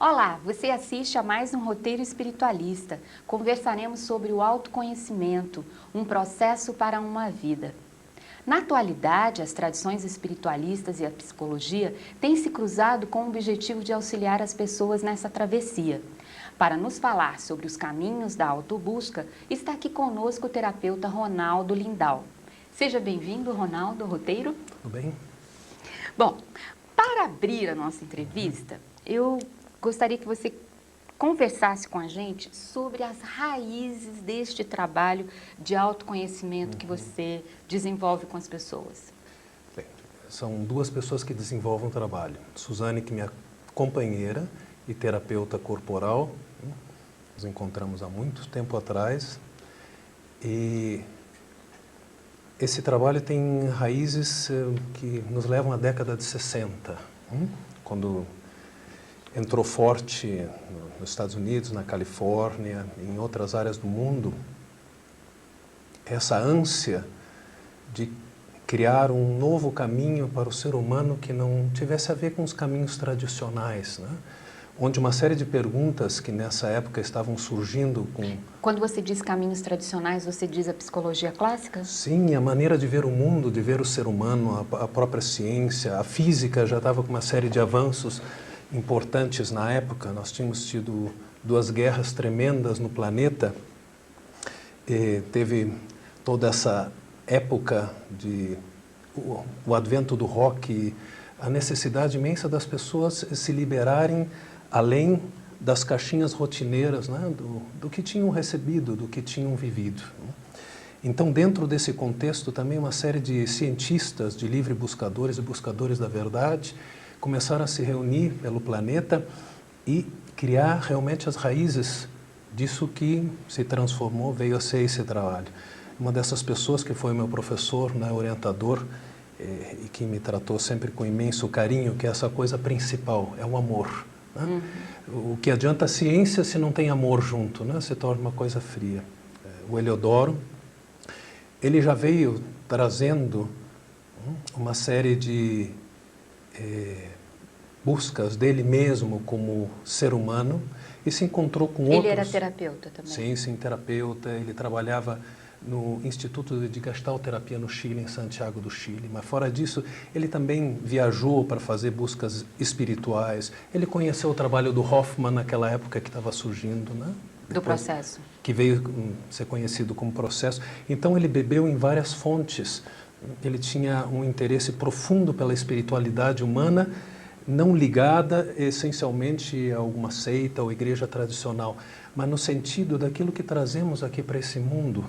Olá, você assiste a mais um Roteiro Espiritualista. Conversaremos sobre o autoconhecimento, um processo para uma vida. Na atualidade, as tradições espiritualistas e a psicologia têm se cruzado com o objetivo de auxiliar as pessoas nessa travessia. Para nos falar sobre os caminhos da autobusca, está aqui conosco o terapeuta Ronaldo Lindau. Seja bem-vindo, Ronaldo, ao Roteiro. Tudo bem? Bom, para abrir a nossa entrevista, eu gostaria que você conversasse com a gente sobre as raízes deste trabalho de autoconhecimento que você desenvolve com as pessoas. Bem, são duas pessoas que desenvolvem o trabalho. Suzane, que é minha companheira e terapeuta corporal, nos encontramos há muito tempo atrás, e esse trabalho tem raízes que nos levam à década de 60, quando entrou forte nos Estados Unidos, na Califórnia, em outras áreas do mundo, essa ânsia de criar um novo caminho para o ser humano que não tivesse a ver com os caminhos tradicionais, né? Onde uma série de perguntas que nessa época estavam surgindo com... Quando você diz caminhos tradicionais, você diz a psicologia clássica? Sim, a maneira de ver o mundo, de ver o ser humano, a própria ciência, a física já estava com uma série de avanços importantes na época. Nós tínhamos tido duas guerras tremendas no planeta. Teve toda essa época de o advento do rock, a necessidade imensa das pessoas se liberarem além das caixinhas rotineiras, né, do que tinham recebido, do que tinham vivido. Então, dentro desse contexto, também uma série de cientistas, de livre buscadores e buscadores da verdade, começaram a se reunir pelo planeta e criar realmente as raízes disso que se transformou, veio a ser esse trabalho. Uma dessas pessoas que foi meu professor, né, orientador, e que me tratou sempre com imenso carinho, que é essa coisa principal, é o amor. Né? O que adianta a ciência se não tem amor junto, né? Se torna uma coisa fria. O Heliodoro, ele já veio trazendo uma série de buscas dele mesmo como ser humano e se encontrou com outros... Ele era terapeuta também? Sim, terapeuta. Ele trabalhava no Instituto de Gestalterapia no Chile, em Santiago do Chile. Mas fora disso, ele também viajou para fazer buscas espirituais. Ele conheceu o trabalho do Hoffman naquela época que estava surgindo, né? Do processo. Que veio ser conhecido como processo. Então, ele bebeu em várias fontes. Ele tinha um interesse profundo pela espiritualidade humana, não ligada essencialmente a alguma seita ou igreja tradicional, mas no sentido daquilo que trazemos aqui para esse mundo.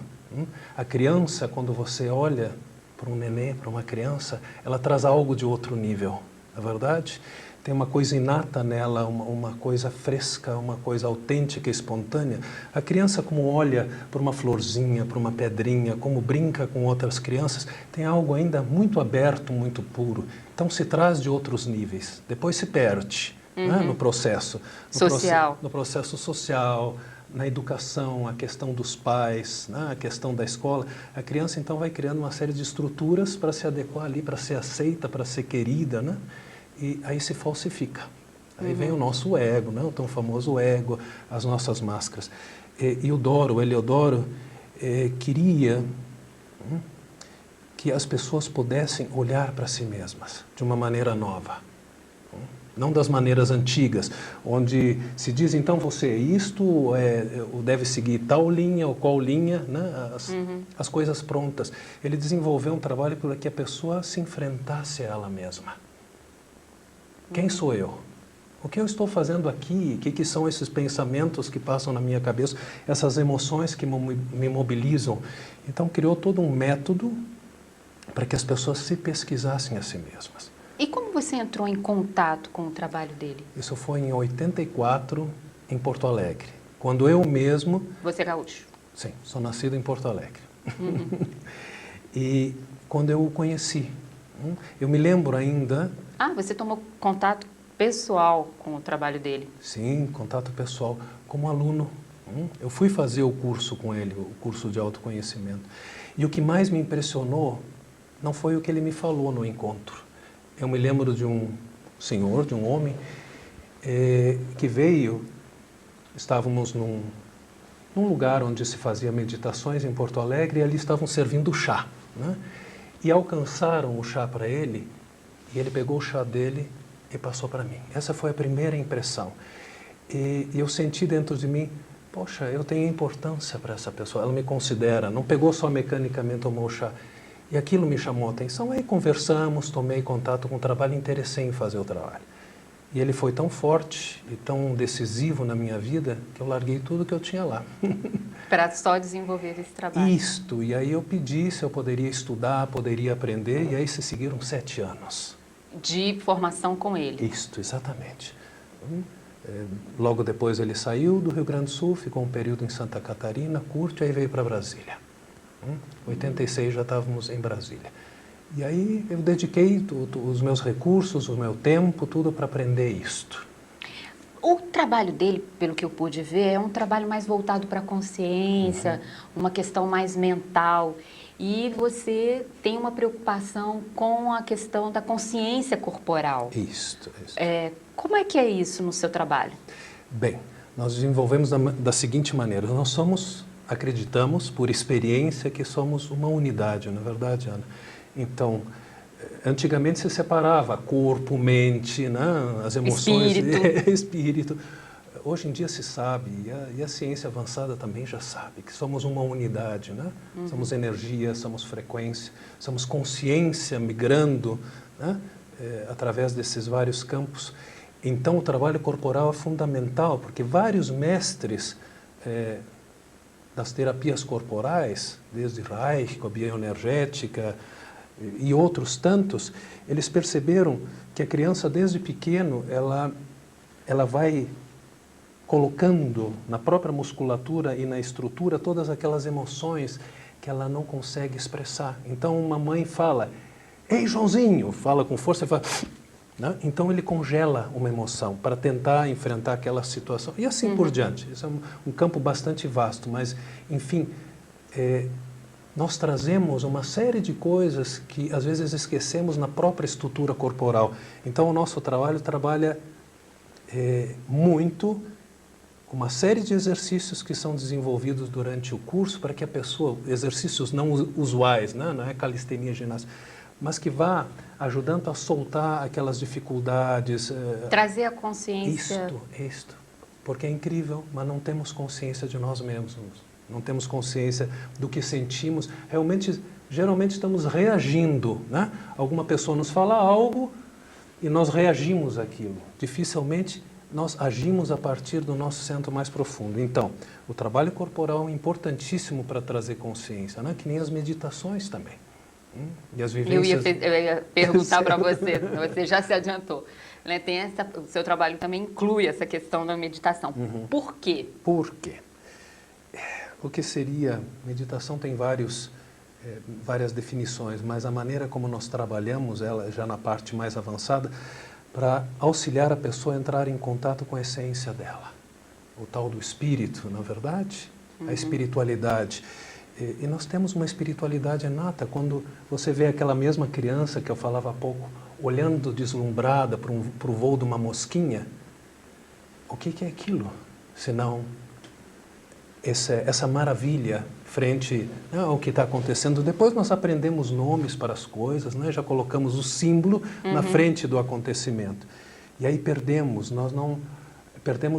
A criança, quando você olha para um nenê, para uma criança, ela traz algo de outro nível, não é verdade? Tem uma coisa inata nela, uma coisa fresca, uma coisa autêntica, espontânea. A criança, como olha para uma florzinha, para uma pedrinha, como brinca com outras crianças, tem algo ainda muito aberto, muito puro. Então se traz de outros níveis. Depois se perde, né, no processo. Social. No processo social, na educação, a questão dos pais, né, a questão da escola. A criança, então, vai criando uma série de estruturas para se adequar ali, para ser aceita, para ser querida, né? E aí se falsifica. Aí vem o nosso ego, né? O tão famoso ego, as nossas máscaras. E o Heliodoro, queria que as pessoas pudessem olhar para si mesmas de uma maneira nova. Não das maneiras antigas, onde se diz, então, você é isto, ou deve seguir tal linha ou qual linha, né? As coisas prontas. Ele desenvolveu um trabalho para que a pessoa se enfrentasse a ela mesma. Quem sou eu? O que eu estou fazendo aqui? O que são esses pensamentos que passam na minha cabeça? Essas emoções que me mobilizam? Então, criou todo um método para que as pessoas se pesquisassem a si mesmas. E como você entrou em contato com o trabalho dele? Isso foi em 84, em Porto Alegre. Quando eu mesmo... Você é gaúcho? Sim, sou nascido em Porto Alegre. E quando eu o conheci, eu me lembro ainda... Ah, você tomou contato pessoal com o trabalho dele? Sim, contato pessoal, como aluno. Eu fui fazer o curso com ele, o curso de autoconhecimento. E o que mais me impressionou não foi o que ele me falou no encontro. Eu me lembro de um senhor, de um homem, que veio, estávamos num lugar onde se fazia meditações em Porto Alegre e ali estavam servindo chá, né? E alcançaram o chá para ele e ele pegou o chá dele e passou para mim. Essa foi a primeira impressão. E eu senti dentro de mim, poxa, eu tenho importância para essa pessoa, ela me considera, não pegou só mecanicamente, tomou o chá. E aquilo me chamou a atenção, aí conversamos, tomei contato com o trabalho, interessei em fazer o trabalho. E ele foi tão forte e tão decisivo na minha vida que eu larguei tudo que eu tinha lá. Para só desenvolver esse trabalho. Isto, e aí eu pedi se eu poderia estudar, poderia aprender, e aí se seguiram 7 anos. De formação com ele. Isto, exatamente. Logo depois ele saiu do Rio Grande do Sul, ficou um período em Santa Catarina, curto, aí veio para Brasília. Em 86 já estávamos em Brasília. E aí eu dediquei os meus recursos, o meu tempo, tudo para aprender isto. O trabalho dele, pelo que eu pude ver, é um trabalho mais voltado para a consciência, uma questão mais mental. E você tem uma preocupação com a questão da consciência corporal. Isto. Como é que é isso no seu trabalho? Bem, nós desenvolvemos da seguinte maneira. Nós acreditamos, por experiência, que somos uma unidade, não é verdade, Ana? Então, antigamente se separava corpo, mente, né? As emoções, espírito. Hoje em dia se sabe, e a ciência avançada também já sabe, que somos uma unidade, né? Somos energia, somos frequência, somos consciência migrando, né? Através desses vários campos. Então o trabalho corporal é fundamental, porque vários mestres das terapias corporais, desde Reich, a bioenergética, e outros tantos, eles perceberam que a criança desde pequeno, ela vai colocando na própria musculatura e na estrutura todas aquelas emoções que ela não consegue expressar. Então uma mãe fala, ei Joãozinho, fala com força e fala, né? Então ele congela uma emoção para tentar enfrentar aquela situação e assim por diante. Isso é um campo bastante vasto, mas enfim, nós trazemos uma série de coisas que às vezes esquecemos na própria estrutura corporal. Então o nosso trabalho trabalha muito uma série de exercícios que são desenvolvidos durante o curso para que a pessoa, exercícios não usuais, né? Não é calistenia, ginástica, mas que vá ajudando a soltar aquelas dificuldades. Trazer a consciência. Isto. Porque é incrível, mas não temos consciência de nós mesmos. Não temos consciência do que sentimos. Geralmente estamos reagindo, né? Alguma pessoa nos fala algo e nós reagimos àquilo. Dificilmente nós agimos a partir do nosso centro mais profundo. Então, o trabalho corporal é importantíssimo para trazer consciência, né? Que nem as meditações também. E as vivências... Eu ia perguntar para você, você já se adiantou. Né? O seu trabalho também inclui essa questão da meditação. Por quê? Por quê? O que seria... Meditação tem várias definições, mas a maneira como nós trabalhamos ela, já na parte mais avançada, para auxiliar a pessoa a entrar em contato com a essência dela. O tal do espírito, na verdade, a espiritualidade. E nós temos uma espiritualidade inata. Quando você vê aquela mesma criança que eu falava há pouco, olhando deslumbrada para o voo de uma mosquinha, o que é aquilo? Senão essa maravilha frente ao que está acontecendo. Depois nós aprendemos nomes para as coisas, né? Já colocamos o símbolo na frente do acontecimento. E aí perdemos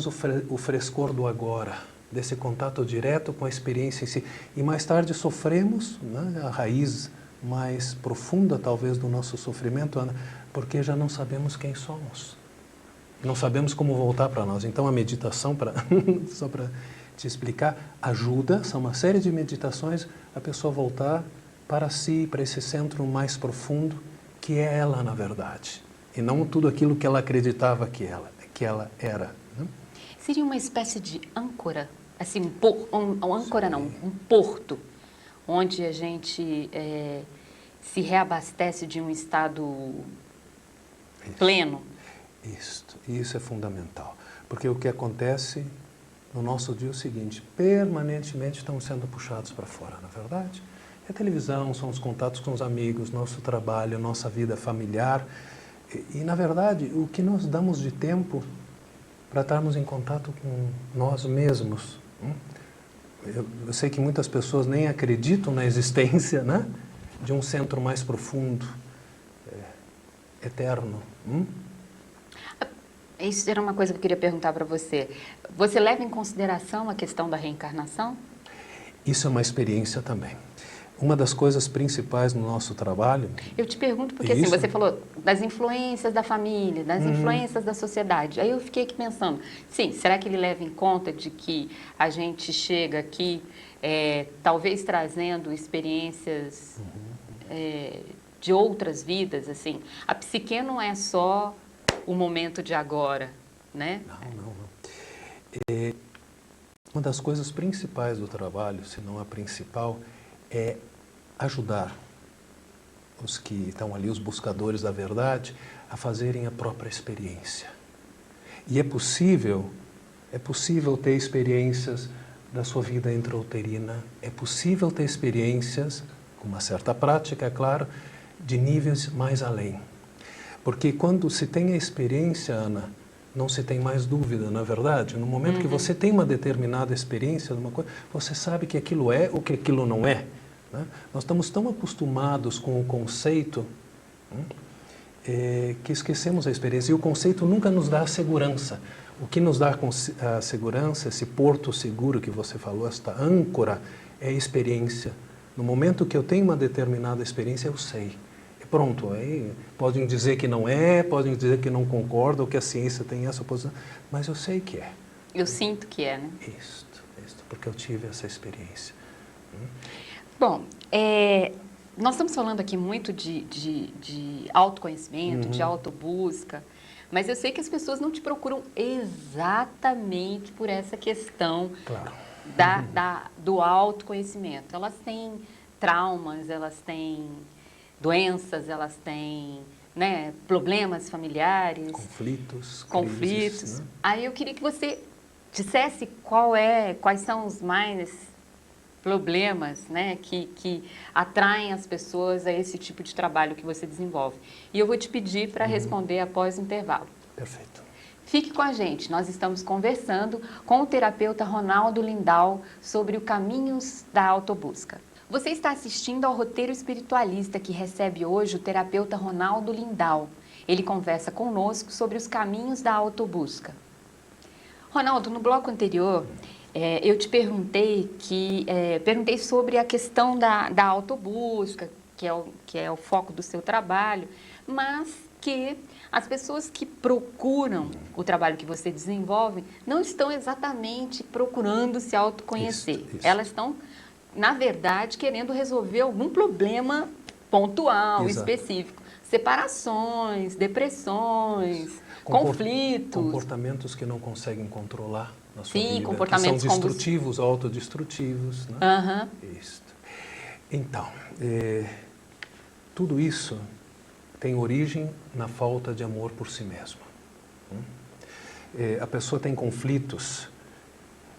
o frescor do agora, desse contato direto com a experiência em si. E mais tarde sofremos, né? A raiz mais profunda talvez do nosso sofrimento, Ana, porque já não sabemos quem somos. Não sabemos como voltar para nós. Então a meditação, só para te explicar, ajuda, são uma série de meditações, a pessoa voltar para si, para esse centro mais profundo, que é ela na verdade, e não tudo aquilo que ela acreditava que ela era. Né? Seria uma espécie de âncora, assim, âncora não, um porto, onde a gente se reabastece de um estado pleno. Isso é fundamental, porque o que acontece no nosso dia é o seguinte, permanentemente estamos sendo puxados para fora, na verdade. É a televisão, são os contatos com os amigos, nosso trabalho, nossa vida familiar. E na verdade, o que nós damos de tempo para estarmos em contato com nós mesmos. Eu sei que muitas pessoas nem acreditam na existência, né, de um centro mais profundo, eterno. Isso era uma coisa que eu queria perguntar para você. Você leva em consideração a questão da reencarnação? Isso é uma experiência também. Uma das coisas principais no nosso trabalho... Eu te pergunto porque assim, você falou das influências da família, das influências da sociedade. Aí eu fiquei aqui pensando, sim, será que ele leva em conta de que a gente chega aqui, talvez trazendo experiências de outras vidas, assim? A psique não é só o momento de agora, né? Não. Uma das coisas principais do trabalho, se não a principal, é ajudar os que estão ali, os buscadores da verdade, a fazerem a própria experiência. E é possível ter experiências da sua vida intrauterina, é possível ter experiências, com uma certa prática, é claro, de níveis mais além. Porque quando se tem a experiência, Ana, não se tem mais dúvida, não é verdade? No momento que você tem uma determinada experiência de uma coisa, você sabe que aquilo é ou que aquilo não é. Né? Nós estamos tão acostumados com o conceito que esquecemos a experiência. E o conceito nunca nos dá a segurança. O que nos dá a segurança, esse porto seguro que você falou, esta âncora, é a experiência. No momento que eu tenho uma determinada experiência, eu sei. E pronto, aí podem dizer que não é, podem dizer que não concordam, que a ciência tem essa posição, mas eu sei que é. Eu sinto que é, né? Isso, porque eu tive essa experiência. Bom, nós estamos falando aqui muito de autoconhecimento, de autobusca, mas eu sei que as pessoas não te procuram exatamente por essa questão do autoconhecimento. Elas têm traumas, elas têm doenças, elas têm, né, problemas familiares. Conflitos. Crises, né? Aí eu queria que você dissesse quais são os mais problemas, né, que atraem as pessoas a esse tipo de trabalho que você desenvolve. E eu vou te pedir para responder após o intervalo. Perfeito. Fique com a gente, nós estamos conversando com o terapeuta Ronaldo Lindau sobre o Caminhos da Autobusca. Você está assistindo ao Roteiro Espiritualista, que recebe hoje o terapeuta Ronaldo Lindau. Ele conversa conosco sobre os caminhos da autobusca. Ronaldo, no bloco anterior, eu te perguntei sobre a questão da autobusca, que é o foco do seu trabalho, mas que as pessoas que procuram o trabalho que você desenvolve não estão exatamente procurando se autoconhecer. Isso. Elas estão, na verdade, querendo resolver algum problema pontual, específico. Separações, depressões, conflitos. Comportamentos que não conseguem controlar na sua vida. Comportamentos que são destrutivos, autodestrutivos. Né? Isso. Então, tudo isso tem origem na falta de amor por si mesmo. A pessoa tem conflitos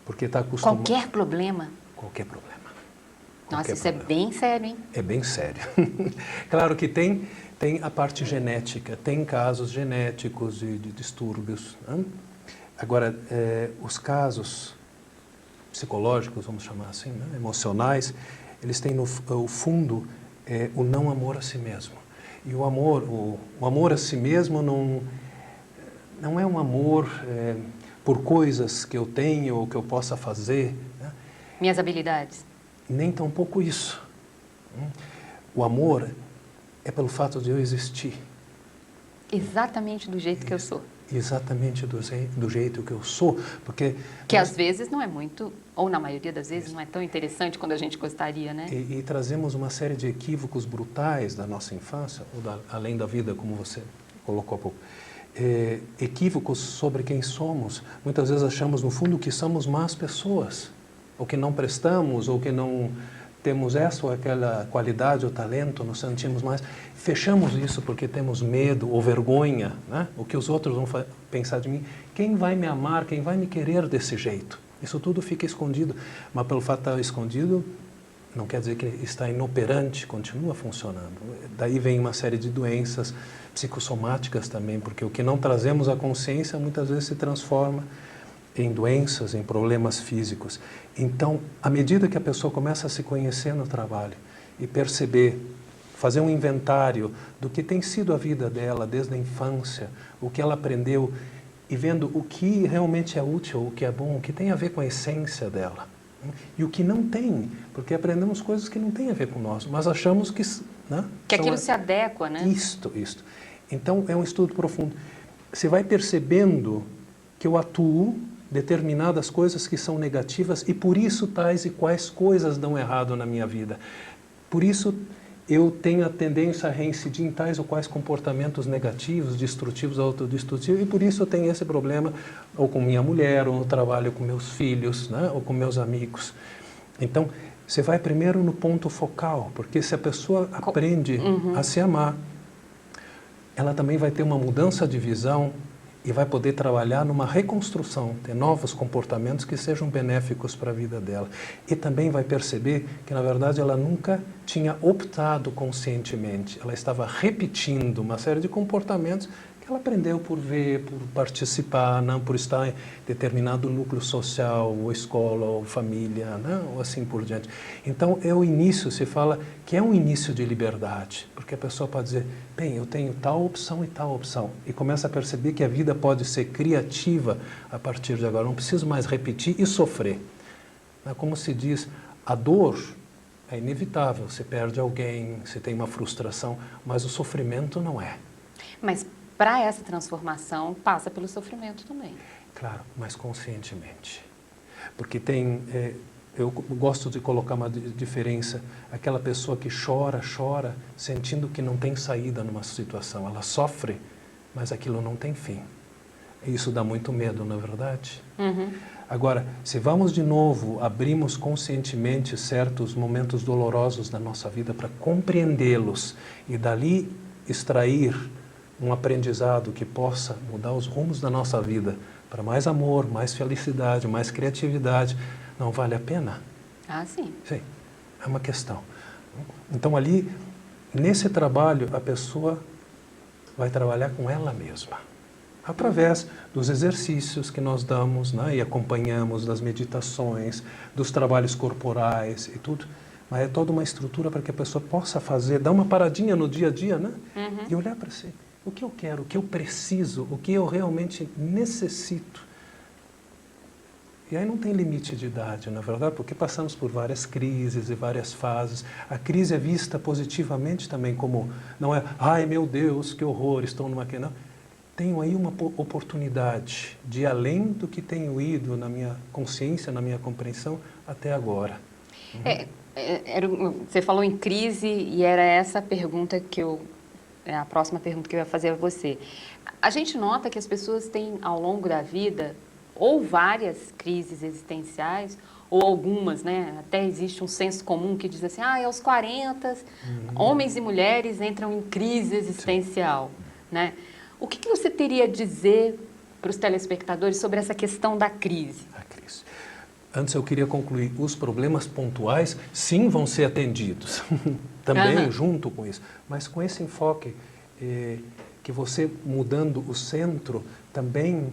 porque está acostumada... Qualquer problema? Qualquer problema. Nossa, isso é bem sério, hein? É bem sério. Claro que tem a parte genética, tem casos genéticos de distúrbios. Né? Agora, os casos psicológicos, vamos chamar assim, né? Emocionais, eles têm no fundo o não amor a si mesmo. E o amor a si mesmo não é um amor por coisas que eu tenho ou que eu possa fazer. Né? Minhas habilidades. Nem tampouco isso. O amor é pelo fato de eu existir. Exatamente do jeito que eu sou. Exatamente do jeito que eu sou, porque... Que às vezes não é muito, ou na maioria das vezes não é tão interessante quando a gente gostaria, né? E trazemos uma série de equívocos brutais da nossa infância, além da vida, como você colocou há pouco. Equívocos sobre quem somos. Muitas vezes achamos, no fundo, que somos más pessoas, ou que não prestamos, ou que não temos essa ou aquela qualidade ou talento, nos sentimos mais. Fechamos isso porque temos medo ou vergonha, né? O que os outros vão pensar de mim. Quem vai me amar, quem vai me querer desse jeito? Isso tudo fica escondido, mas pelo fato de estar escondido, não quer dizer que está inoperante, continua funcionando. Daí vem uma série de doenças psicossomáticas também, porque o que não trazemos à consciência muitas vezes se transforma em doenças, em problemas físicos. Então, à medida que a pessoa começa a se conhecer no trabalho e perceber, fazer um inventário do que tem sido a vida dela desde a infância, o que ela aprendeu, e vendo o que realmente é útil, o que é bom, o que tem a ver com a essência dela. E o que não tem, porque aprendemos coisas que não têm a ver com nós, mas achamos que... Né, que aquilo se adequa, né? Isto. Então, é um estudo profundo. Você vai percebendo que eu atuo determinadas coisas que são negativas e por isso tais e quais coisas dão errado na minha vida. Por isso eu tenho a tendência a reincidir em tais ou quais comportamentos negativos, destrutivos, autodestrutivos, e por isso eu tenho esse problema ou com minha mulher, ou no trabalho com meus filhos, né, ou com meus amigos. Então, você vai primeiro no ponto focal, porque se a pessoa aprende a se amar, ela também vai ter uma mudança de visão e vai poder trabalhar numa reconstrução, ter novos comportamentos que sejam benéficos para a vida dela. E também vai perceber que, na verdade, ela nunca tinha optado conscientemente. Ela estava repetindo uma série de comportamentos que ela aprendeu por ver, por participar, não por estar em determinado núcleo social, ou escola, ou família, não, ou assim por diante. Então, é o início, se fala que é um início de liberdade, porque a pessoa pode dizer, bem, eu tenho tal opção e tal opção, e começa a perceber que a vida pode ser criativa a partir de agora, não preciso mais repetir e sofrer. Como se diz, a dor é inevitável, você perde alguém, você tem uma frustração, mas o sofrimento não é. Mas para essa transformação, passa pelo sofrimento também. Claro, mas conscientemente. Porque tem, eu gosto de colocar uma diferença, aquela pessoa que chora, sentindo que não tem saída numa situação. Ela sofre, mas aquilo não tem fim. Isso dá muito medo, não é verdade? Agora, se vamos de novo, abrimos conscientemente certos momentos dolorosos da nossa vida para compreendê-los e dali extrair um aprendizado que possa mudar os rumos da nossa vida para mais amor, mais felicidade, mais criatividade, não vale a pena? Ah, sim. Sim, é uma questão. Então ali, nesse trabalho, a pessoa vai trabalhar com ela mesma, através dos exercícios que nós damos, né, e acompanhamos, das meditações, dos trabalhos corporais e tudo. Mas é toda uma estrutura para que a pessoa possa fazer, dar uma paradinha no dia a dia, né, e olhar para si. O que eu quero, o que eu preciso, o que eu realmente necessito. E aí não tem limite de idade, na verdade, porque passamos por várias crises e várias fases. A crise é vista positivamente também como, não é, ai meu Deus, que horror, estou numa... Não. Tenho aí uma oportunidade de ir além do que tenho ido na minha consciência, na minha compreensão até agora. Você falou em crise e era essa a pergunta que a próxima pergunta que eu ia fazer a você. A gente nota que as pessoas têm, ao longo da vida, ou várias crises existenciais, ou algumas, né? Até existe um senso comum que diz assim, aos 40, homens e mulheres entram em crise existencial, né? O que você teria a dizer para os telespectadores sobre essa questão da crise? A crise. Antes eu queria concluir, os problemas pontuais sim vão ser atendidos, também junto com isso, mas com esse enfoque que você mudando o centro, também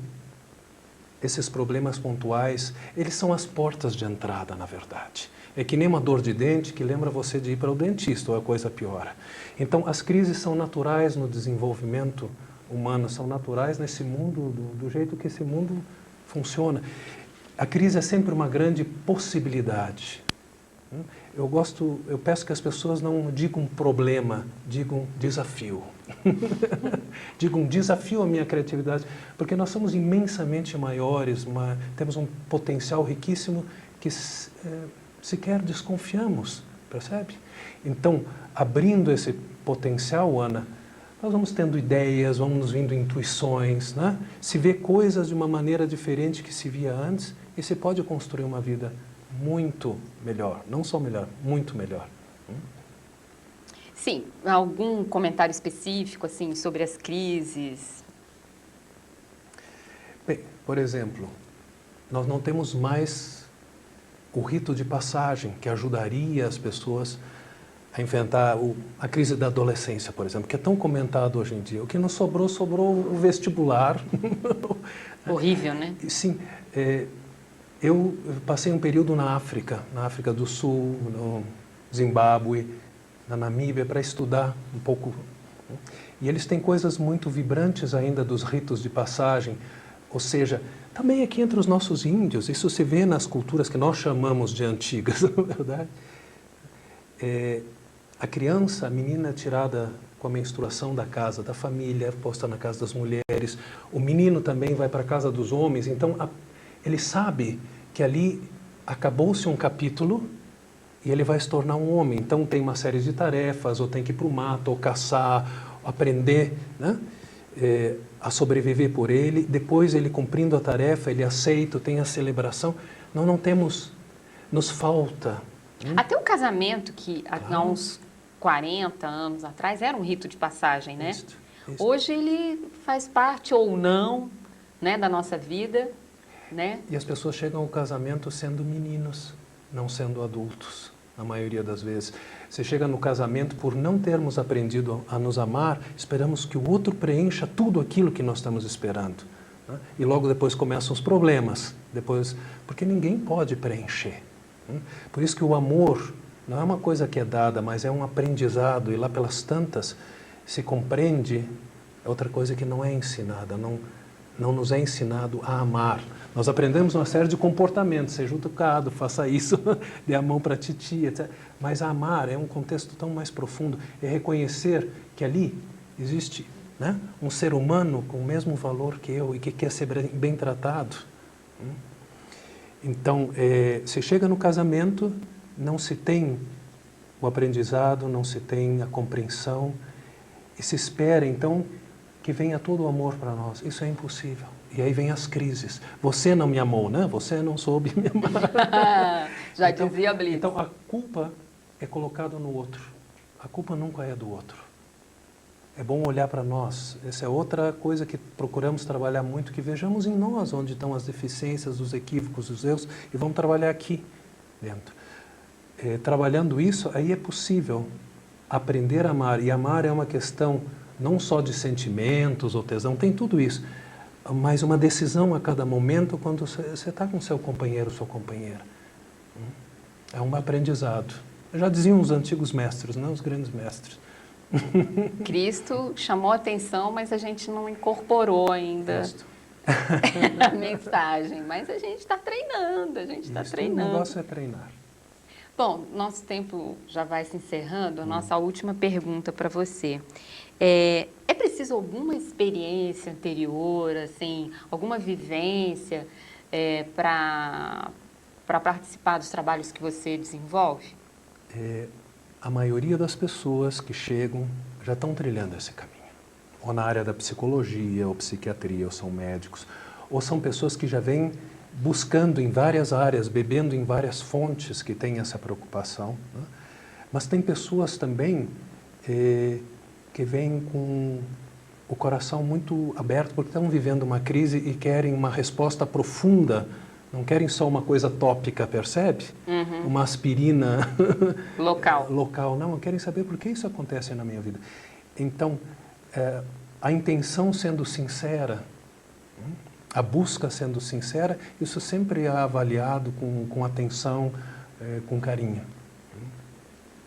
esses problemas pontuais, eles são as portas de entrada, na verdade. É que nem uma dor de dente que lembra você de ir para o dentista, ou a coisa piora. Então as crises são naturais no desenvolvimento humano, são naturais nesse mundo, do jeito que esse mundo funciona. A crise é sempre uma grande possibilidade. Eu peço que as pessoas não digam problema, digam desafio. Digam desafio à minha criatividade, porque nós somos imensamente maiores, temos um potencial riquíssimo que sequer desconfiamos, percebe? Então, abrindo esse potencial, Ana, nós vamos tendo ideias, vamos nos vindo intuições, né? Se vê coisas de uma maneira diferente que se via antes e se pode construir uma vida muito melhor, não só melhor, muito melhor. Sim, algum comentário específico assim sobre as crises? Bem, por exemplo, nós não temos mais o rito de passagem, que ajudaria as pessoas a enfrentar a crise da adolescência, por exemplo, que é tão comentado hoje em dia. O que não sobrou, sobrou o vestibular. Horrível, né? Sim. Eu passei um período na África do Sul, no Zimbábue, na Namíbia, para estudar um pouco. E eles têm coisas muito vibrantes ainda dos ritos de passagem, ou seja, também aqui entre os nossos índios, isso se vê nas culturas que nós chamamos de antigas, não é verdade? A criança, a menina é tirada com a menstruação da casa da família, posta na casa das mulheres, o menino também vai para a casa dos homens, então ele sabe que ali acabou-se um capítulo e ele vai se tornar um homem. Então tem uma série de tarefas, ou tem que ir para o mato, ou caçar, aprender, né? A sobreviver por ele. Depois ele cumprindo a tarefa, ele aceita, tem a celebração. Nós não temos, nos falta. Até o casamento, que há uns 40 anos atrás era um rito de passagem, né? Isso. Hoje ele faz parte ou não, né, da nossa vida, né? E as pessoas chegam ao casamento sendo meninos, não sendo adultos, na maioria das vezes. Você chega no casamento por não termos aprendido a nos amar, esperamos que o outro preencha tudo aquilo que nós estamos esperando, né? E logo depois começam os problemas, porque ninguém pode preencher. Por isso que o amor não é uma coisa que é dada, mas é um aprendizado, e lá pelas tantas se compreende outra coisa que não é ensinada, não nos é ensinado a amar. Nós aprendemos uma série de comportamentos, seja educado, faça isso, dê a mão para a titia, etc. Mas amar é um contexto tão mais profundo, é reconhecer que ali existe, né, um ser humano com o mesmo valor que eu e que quer ser bem tratado. Então, se chega no casamento, não se tem o aprendizado, não se tem a compreensão, e se espera, então, que venha todo o amor para nós. Isso é impossível. E aí vem as crises. Você não me amou, né? Você não soube me amar. Já dizia Blitz. Então, a culpa é colocada no outro. A culpa nunca é do outro. É bom olhar para nós. Essa é outra coisa que procuramos trabalhar muito, que vejamos em nós onde estão as deficiências, os equívocos, os erros, e vamos trabalhar aqui dentro. Trabalhando isso, aí é possível aprender a amar. E amar é uma questão não só de sentimentos ou tesão, tem tudo isso, mas uma decisão a cada momento quando você está com seu companheiro ou sua companheira. É um aprendizado. Já diziam os antigos mestres, não os grandes mestres. Cristo chamou a atenção, mas a gente não incorporou ainda a mensagem. Mas a gente está treinando, O negócio é treinar. Bom, nosso tempo já vai se encerrando. A nossa última pergunta para você. É preciso alguma experiência anterior, assim, alguma vivência para participar dos trabalhos que você desenvolve? A maioria das pessoas que chegam já estão trilhando esse caminho. Ou na área da psicologia, ou psiquiatria, ou são médicos, ou são pessoas que já vêm buscando em várias áreas, bebendo em várias fontes que têm essa preocupação, né? Mas tem pessoas também que vêm com o coração muito aberto porque estão vivendo uma crise e querem uma resposta profunda, não querem só uma coisa tópica, percebe? Uhum. Uma aspirina local, não, querem saber por que isso acontece na minha vida. Então, a intenção sendo sincera, a busca sendo sincera, isso sempre é avaliado com atenção, com carinho.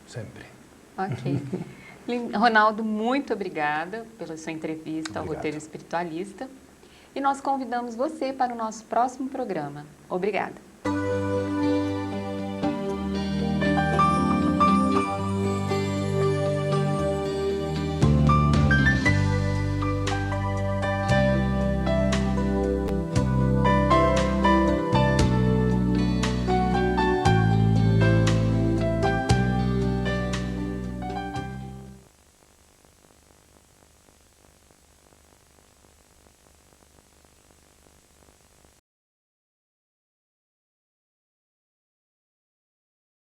Sempre. Ok. Ronaldo, muito obrigada pela sua entrevista ao Roteiro Espiritualista. E nós convidamos você para o nosso próximo programa. Obrigada.